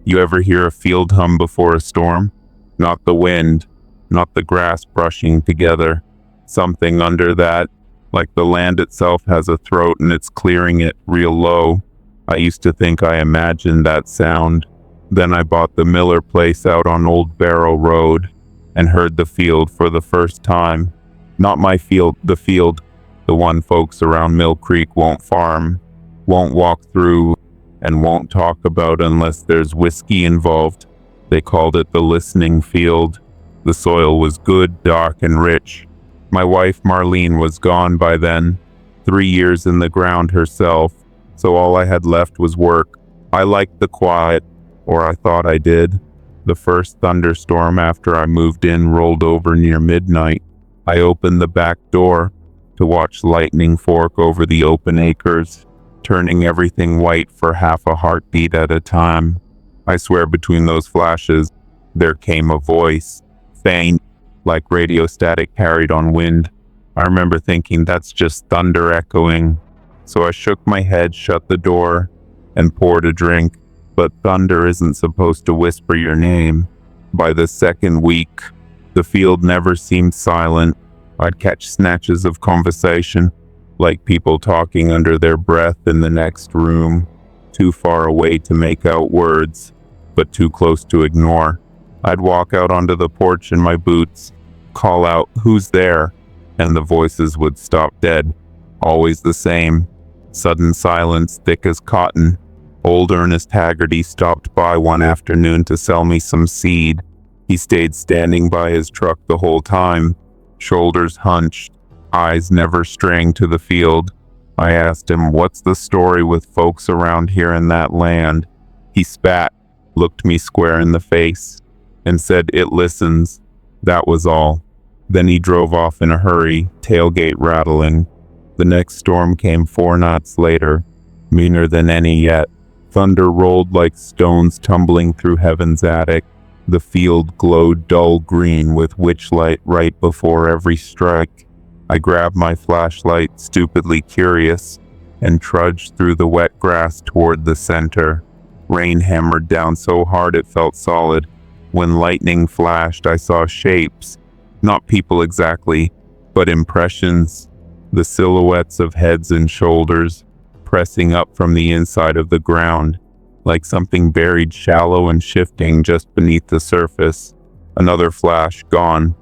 You ever hear a field hum before a storm? Not the wind, not the grass brushing together. Something under that, like the land itself has a throat and it's clearing it real low. I used to think I imagined that sound. Then I bought the Miller place out on Old Barrow Road and heard the field for the first time. Not my field, the one folks around Mill Creek won't farm, won't walk through, and won't talk about unless there's whiskey involved. They called it the listening field. The soil was good, dark, and rich. My wife Marlene was gone by then, 3 years in the ground herself, so all I had left was work. I liked the quiet, or I thought I did. The first thunderstorm after I moved in rolled over near midnight. I opened the back door to watch lightning fork over the open acres, turning everything white for half a heartbeat at a time. I swear between those flashes, there came a voice, faint, like radio static carried on wind. I remember thinking that's just thunder echoing. So I shook my head, shut the door, and poured a drink. But thunder isn't supposed to whisper your name. By the second week, the field never seemed silent. I'd catch snatches of conversation, like people talking under their breath in the next room, too far away to make out words, but too close to ignore. I'd walk out onto the porch in my boots, call out, "Who's there?" and the voices would stop dead. Always the same. Sudden silence, thick as cotton. Old Ernest Haggerty stopped by one afternoon to sell me some seed. He stayed standing by his truck the whole time, shoulders hunched, eyes never straying to the field. I asked him, "What's the story with folks around here in that land?" He spat, looked me square in the face, and said, "It listens." That was all. Then he drove off in a hurry, tailgate rattling. The next storm came 4 nights later, meaner than any yet. Thunder rolled like stones tumbling through heaven's attic. The field glowed dull green with witchlight right before every strike. I grabbed my flashlight, stupidly curious, and trudged through the wet grass toward the center. Rain hammered down so hard it felt solid. When lightning flashed, I saw shapes. Not people exactly, but impressions. The silhouettes of heads and shoulders, pressing up from the inside of the ground, like something buried shallow and shifting just beneath the surface. Another flash, gone.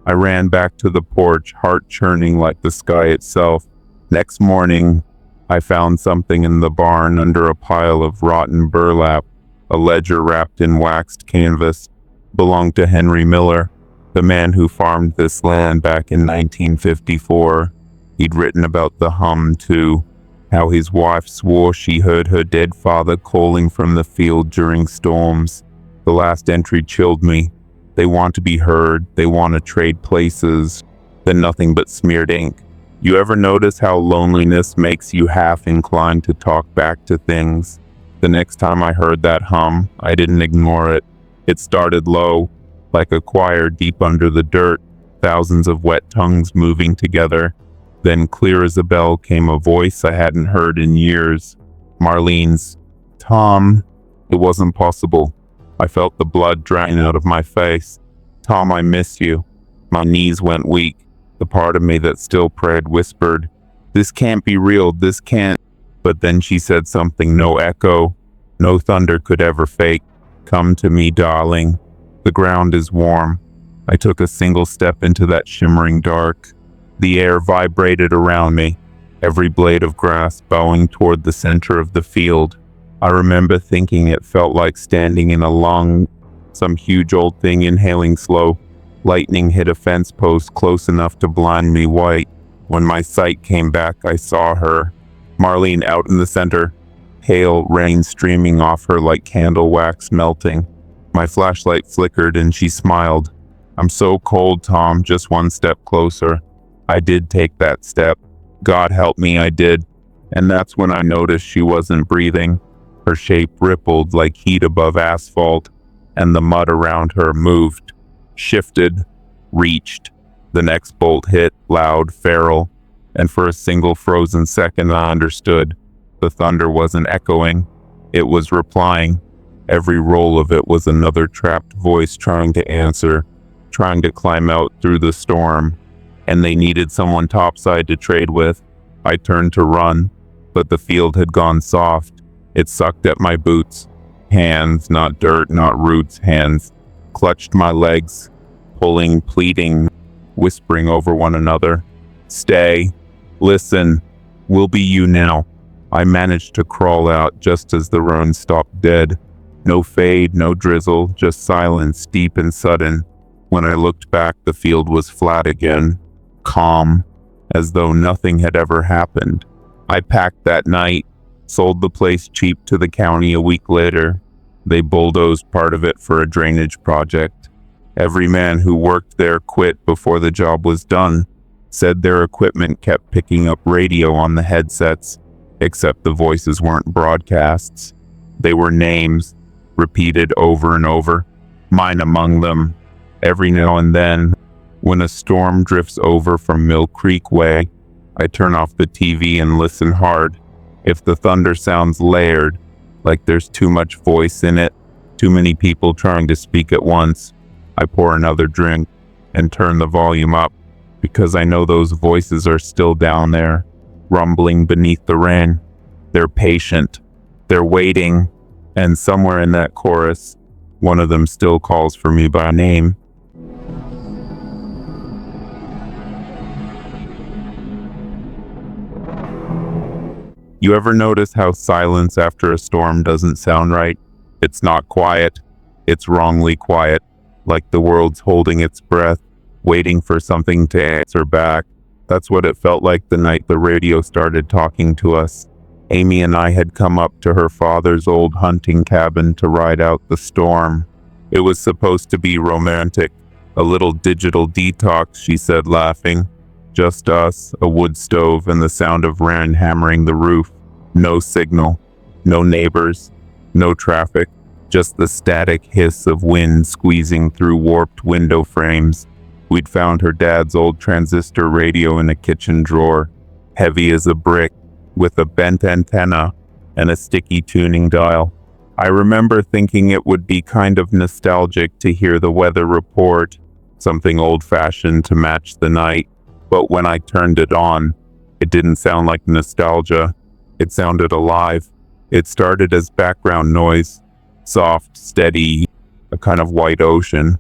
I ran back to the porch, heart churning like the sky itself. Next morning, I found something in the barn under a pile of rotten burlap. A ledger wrapped in waxed canvas. Belonged to Henry Miller, the man who farmed this land back in 1954. He'd written about the hum, too. How his wife swore she heard her dead father calling from the field during storms. The last entry chilled me. They want to be heard, they want to trade places, then nothing but smeared ink. You ever notice how loneliness makes you half inclined to talk back to things? The next time I heard that hum, I didn't ignore it. It started low, like a choir deep under the dirt, thousands of wet tongues moving together. Then clear as a bell came a voice I hadn't heard in years. Marlene's. "Tom." It wasn't possible. I felt the blood drain out of my face. "Tom, I miss you." My knees went weak. The part of me that still prayed whispered, "This can't be real, this can't." But then she said something no echo, no thunder could ever fake. "Come to me, darling. The ground is warm." I took a single step into that shimmering dark. The air vibrated around me, every blade of grass bowing toward the center of the field. I remember thinking it felt like standing in a lung, some huge old thing inhaling slow. Lightning hit a fence post close enough to blind me white. When my sight came back, I saw her, Marlene, out in the center, pale, rain streaming off her like candle wax melting. My flashlight flickered and she smiled. "I'm so cold, Tom, just one step closer." I did take that step. God help me, I did. And that's when I noticed she wasn't breathing. Her shape rippled like heat above asphalt, and the mud around her moved, shifted, reached. The next bolt hit, loud, feral, and for a single frozen second I understood. The thunder wasn't echoing, it was replying. Every roll of it was another trapped voice trying to answer, trying to climb out through the storm. And they needed someone topside to trade with. I turned to run, but the field had gone soft. It sucked at my boots. Hands, not dirt, not roots, hands, clutched my legs, pulling, pleading, whispering over one another. Stay. Listen. We'll be you now. I managed to crawl out just as the rain stopped dead. No fade, no drizzle, just silence, deep and sudden. When I looked back, the field was flat again, calm, as though nothing had ever happened. I packed that night, sold the place cheap to the county a week later. They bulldozed part of it for a drainage project. Every man who worked there quit before the job was done, said their equipment kept picking up radio on the headsets, except the voices weren't broadcasts. They were names, repeated over and over, mine among them. Every now and then, when a storm drifts over from Mill Creek Way, I turn off the TV and listen hard. If the thunder sounds layered, like there's too much voice in it, too many people trying to speak at once, I pour another drink and turn the volume up, because I know those voices are still down there, rumbling beneath the rain. They're patient, they're waiting, and somewhere in that chorus, one of them still calls for me by name. You ever notice how silence after a storm doesn't sound right? It's not quiet. It's wrongly quiet, like the world's holding its breath, waiting for something to answer back. That's what it felt like the night the radio started talking to us. Amy and I had come up to her father's old hunting cabin to ride out the storm. It was supposed to be romantic, a little digital detox, she said, laughing. Just us, a wood stove, and the sound of rain hammering the roof. No signal, no neighbors, no traffic, just the static hiss of wind squeezing through warped window frames. We'd found her dad's old transistor radio in a kitchen drawer, heavy as a brick, with a bent antenna and a sticky tuning dial. I remember thinking it would be kind of nostalgic to hear the weather report, something old-fashioned to match the night. But when I turned it on, it didn't sound like nostalgia. It sounded alive. It started as background noise, soft, steady, a kind of white ocean.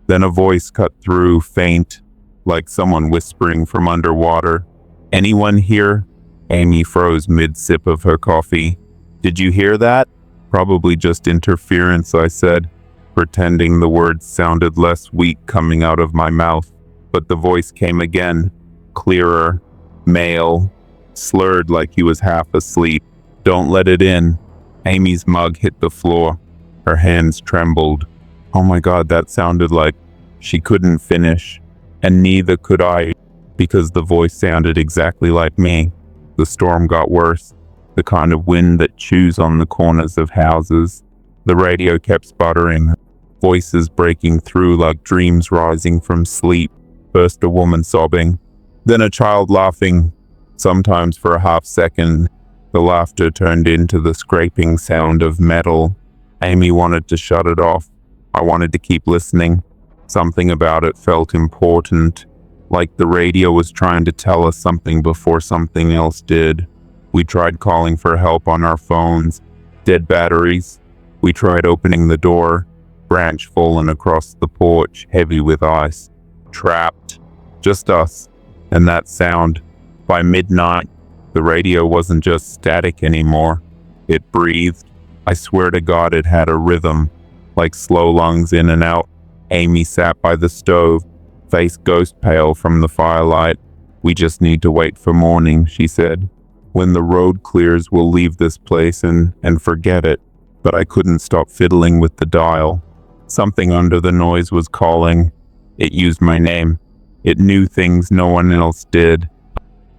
Then a voice cut through, faint, like someone whispering from underwater. "Anyone here?" Amy froze mid-sip of her coffee. "Did you hear that?" "Probably just interference," I said, pretending the words sounded less weak coming out of my mouth. But the voice came again, clearer, male, slurred like he was half asleep. "Don't let it in." Amy's mug hit the floor. Her hands trembled. Oh my God, that sounded like... She couldn't finish, and neither could I, because the voice sounded exactly like me. The storm got worse, the kind of wind that chews on the corners of houses. The radio kept sputtering, voices breaking through like dreams rising from sleep. First a woman sobbing, then a child laughing, sometimes for a half second. The laughter turned into the scraping sound of metal. Amy wanted to shut it off. I wanted to keep listening. Something about it felt important, like the radio was trying to tell us something before something else did. We tried calling for help on our phones. Dead batteries. We tried opening the door. Branch fallen across the porch, heavy with ice. Trapped. Just us. And that sound. By midnight, the radio wasn't just static anymore. It breathed. I swear to God it had a rhythm, like slow lungs in and out. Amy sat by the stove, face ghost pale from the firelight. "We just need to wait for morning," she said. "When the road clears, we'll leave this place and forget it." But I couldn't stop fiddling with the dial. Something under the noise was calling. It used my name. It knew things no one else did.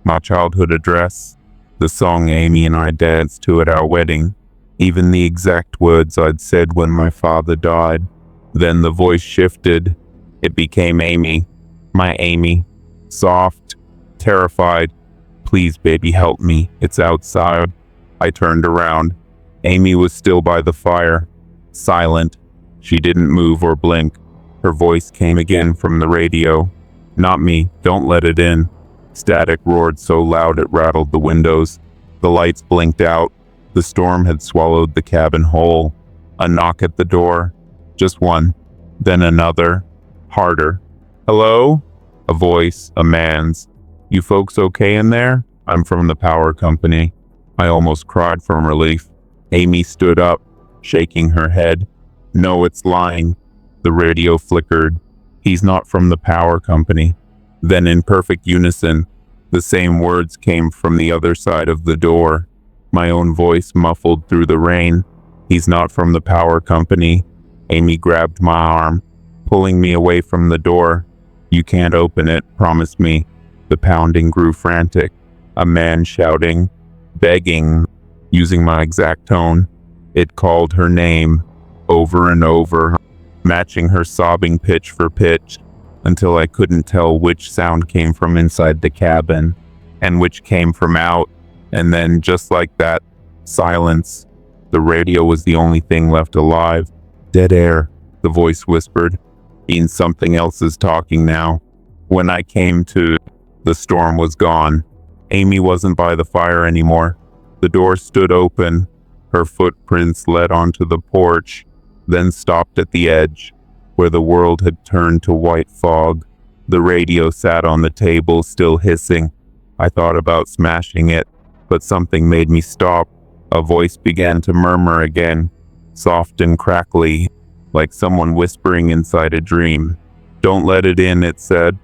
My childhood address, the song Amy and I danced to at our wedding, even the exact words I'd said when my father died. Then the voice shifted. It became Amy. My Amy. Soft, terrified. "Please, baby, help me. It's outside." I turned around. Amy was still by the fire, Silent. She didn't move or blink. Her voice came again from the radio. Not me, don't let it in. Static roared so loud it rattled the windows. The lights blinked out. The storm had swallowed the cabin whole. A knock at the door. Just one. Then another. Harder. Hello? A voice, a man's. You folks okay in there? I'm from the power company. I almost cried from relief. Amy stood up, shaking her head. No, it's lying. The radio flickered. He's not from the power company. Then in perfect unison, the same words came from the other side of the door. My own voice muffled through the rain. He's not from the power company. Amy grabbed my arm, pulling me away from the door. You can't open it, promise me. The pounding grew frantic. A man shouting, begging, using my exact tone. It called her name, over and over, matching her sobbing pitch for pitch, until I couldn't tell which sound came from inside the cabin, and which came from out. And then, just like that, silence. The radio was the only thing left alive. Dead air, the voice whispered. Means something else is talking now. When I came to, the storm was gone. Amy wasn't by the fire anymore. The door stood open. Her footprints led onto the porch, then stopped at the edge, where the world had turned to white fog. The radio sat on the table, still hissing. I thought about smashing it, but something made me stop. A voice began to murmur again, soft and crackly, like someone whispering inside a dream. Don't let it in, it said,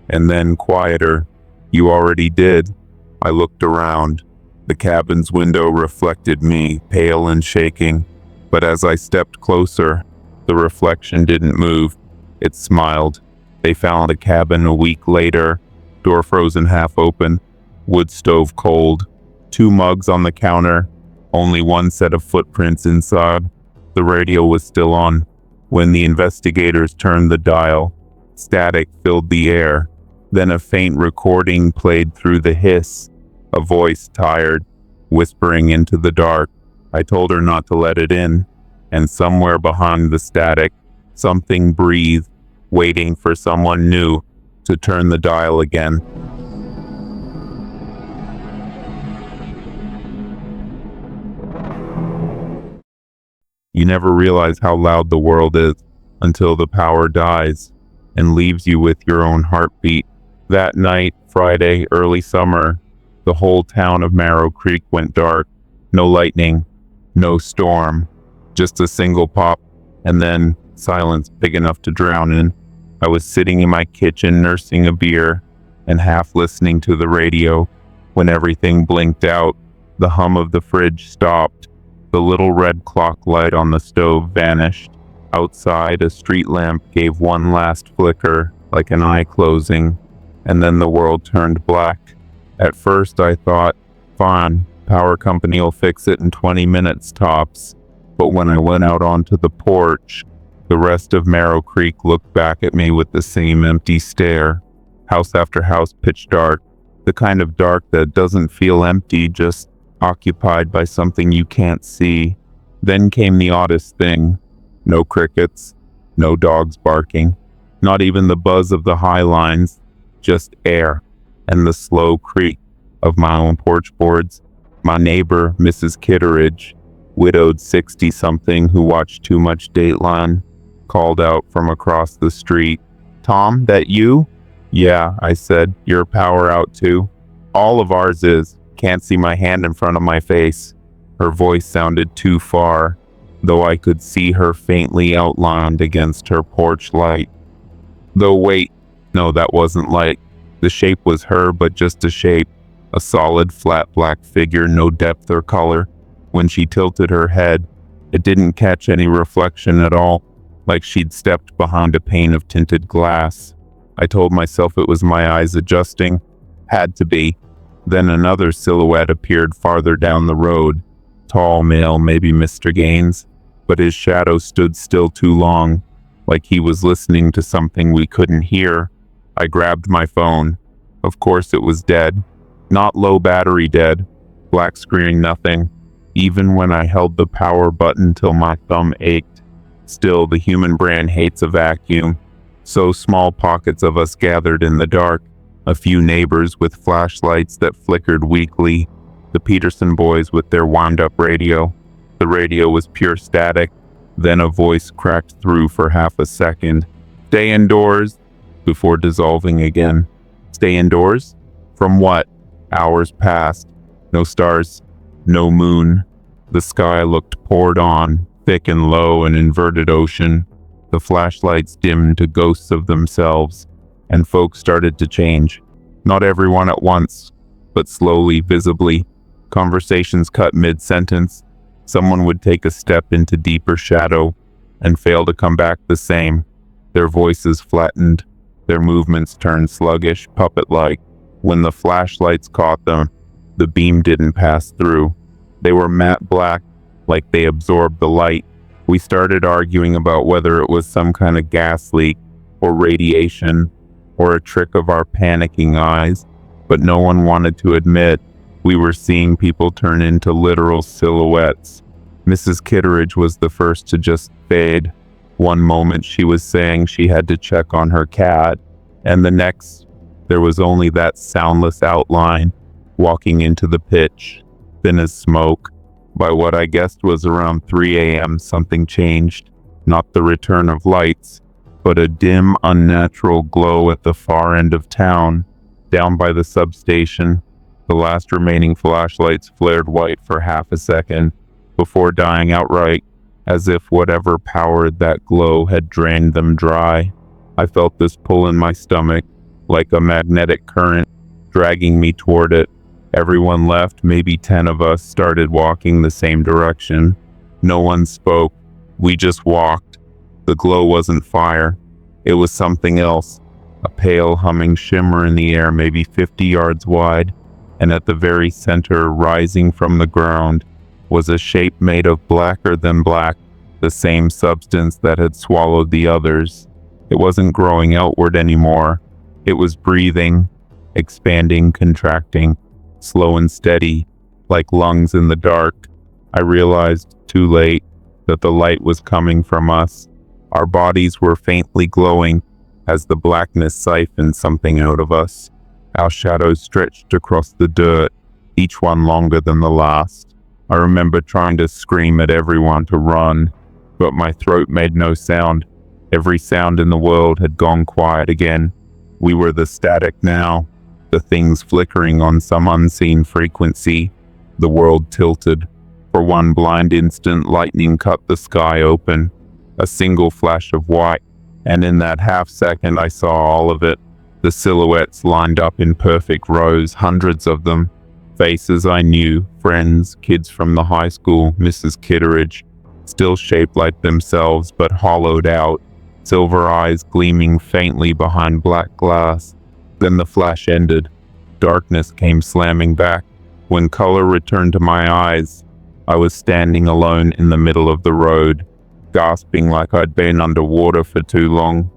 and then quieter. You already did. I looked around. The cabin's window reflected me, pale and shaking, but as I stepped closer, the reflection didn't move. It smiled. They found a cabin a week later, door frozen half open, wood stove cold, 2 mugs on the counter, only one set of footprints inside. The radio was still on. When the investigators turned the dial, static filled the air. Then a faint recording played through the hiss. A voice, tired, whispering into the dark. I told her not to let it in. And somewhere behind the static, something breathed, waiting for someone new to turn the dial again. You never realize how loud the world is until the power dies and leaves you with your own heartbeat. That night, Friday, early summer, the whole town of Marrow Creek went dark. No lightning, no storm, just a single pop, and then silence big enough to drown in. I was sitting in my kitchen nursing a beer and half listening to the radio when everything blinked out. The hum of the fridge stopped. The little red clock light on the stove vanished. Outside, a street lamp gave one last flicker, like an eye closing, and then the world turned black. At first I thought, fine, power company will fix it in 20 minutes tops. But when I went out onto the porch, the rest of Marrow Creek looked back at me with the same empty stare. House after house pitch dark, the kind of dark that doesn't feel empty, just occupied by something you can't see. Then came the oddest thing. No crickets, no dogs barking, not even the buzz of the high lines, just air and the slow creak of my own porch boards. My neighbor, Mrs. Kitteridge, widowed 60-something who watched too much Dateline, called out from across the street. Tom, that you? Yeah, I said, your power out too? All of ours is. Can't see my hand in front of my face. Her voice sounded too far, though I could see her faintly outlined against her porch light. Though wait, no, that wasn't light. The shape was her, but just a shape. A solid, flat black figure, no depth or color. When she tilted her head, it didn't catch any reflection at all, like she'd stepped behind a pane of tinted glass. I told myself it was my eyes adjusting. Had to be. Then another silhouette appeared farther down the road. Tall male, maybe Mr. Gaines, but his shadow stood still too long, like he was listening to something we couldn't hear. I grabbed my phone. Of course it was dead. Not low battery dead. Black screen, nothing. Even when I held the power button till my thumb ached. Still, the human brain hates a vacuum. So small pockets of us gathered in the dark, a few neighbors with flashlights that flickered weakly, the Peterson boys with their wound-up radio. The radio was pure static. Then a voice cracked through for half a second. "Stay indoors," before dissolving again. Stay indoors? From what? Hours passed. No stars, no moon. The sky looked poured on, thick and low, an inverted ocean. The flashlights dimmed to ghosts of themselves, and folks started to change. Not everyone at once, but slowly, visibly. Conversations cut mid-sentence. Someone would take a step into deeper shadow and fail to come back the same. Their voices flattened, their movements turned sluggish, puppet-like. When the flashlights caught them, the beam didn't pass through. They were matte black, like they absorbed the light. We started arguing about whether it was some kind of gas leak, or radiation, or a trick of our panicking eyes, but no one wanted to admit we were seeing people turn into literal silhouettes. Mrs. Kitteridge was the first to just fade. One moment she was saying she had to check on her cat, and the next there was only that soundless outline walking into the pitch, thin as smoke. By what I guessed was around 3 a.m. something changed. Not the return of lights, but a dim, unnatural glow at the far end of town, down by the substation. The last remaining flashlights flared white for half a second, before dying outright, as if whatever powered that glow had drained them dry. I felt this pull in my stomach, like a magnetic current, dragging me toward it. Everyone left. Maybe 10 of us started walking the same direction. No one spoke. We just walked. The glow wasn't fire. It was something else. A pale, humming shimmer in the air, maybe 50 yards wide, and at the very center, rising from the ground, was a shape made of blacker than black, the same substance that had swallowed the others. It wasn't growing outward anymore. It was breathing, expanding, contracting, slow and steady, like lungs in the dark. I realized, too late, that the light was coming from us. Our bodies were faintly glowing as the blackness siphoned something out of us. Our shadows stretched across the dirt, each one longer than the last. I remember trying to scream at everyone to run, but my throat made no sound. Every sound in the world had gone quiet again. We were the static now, the things flickering on some unseen frequency. The world tilted. For one blind instant, lightning cut the sky open. A single flash of white, and in that half second I saw all of it. The silhouettes lined up in perfect rows, hundreds of them. Faces I knew, friends, kids from the high school, Mrs. Kitteridge, still shaped like themselves but hollowed out, silver eyes gleaming faintly behind black glass. Then the flash ended. Darkness came slamming back. When color returned to my eyes, I was standing alone in the middle of the road, gasping like I'd been underwater for too long.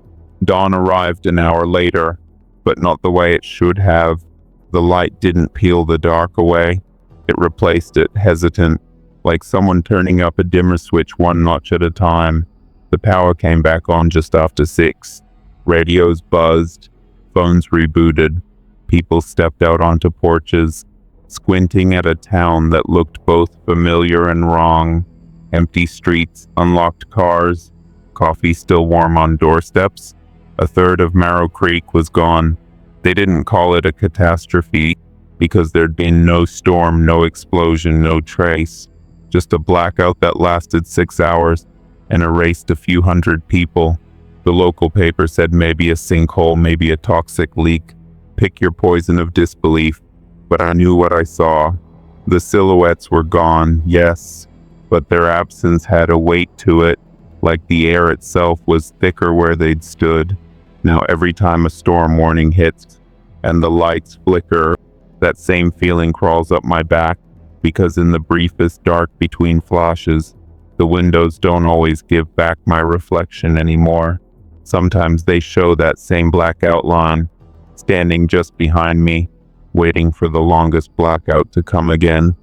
Dawn arrived an hour later, but not the way it should have. The light didn't peel the dark away. It replaced it, hesitant, like someone turning up a dimmer switch one notch at a time. The power came back on just after 6. Radios buzzed, phones rebooted. People stepped out onto porches, squinting at a town that looked both familiar and wrong. Empty streets, unlocked cars, coffee still warm on doorsteps. A third of Marrow Creek was gone. They didn't call it a catastrophe because there'd been no storm, no explosion, no trace. Just a blackout that lasted 6 hours and erased a few hundred people. The local paper said maybe a sinkhole, maybe a toxic leak. Pick your poison of disbelief. But I knew what I saw. The silhouettes were gone, yes, but their absence had a weight to it, like the air itself was thicker where they'd stood. Now every time a storm warning hits and the lights flicker, that same feeling crawls up my back, because in the briefest dark between flashes, the windows don't always give back my reflection anymore. Sometimes they show that same black outline, standing just behind me, waiting for the longest blackout to come again.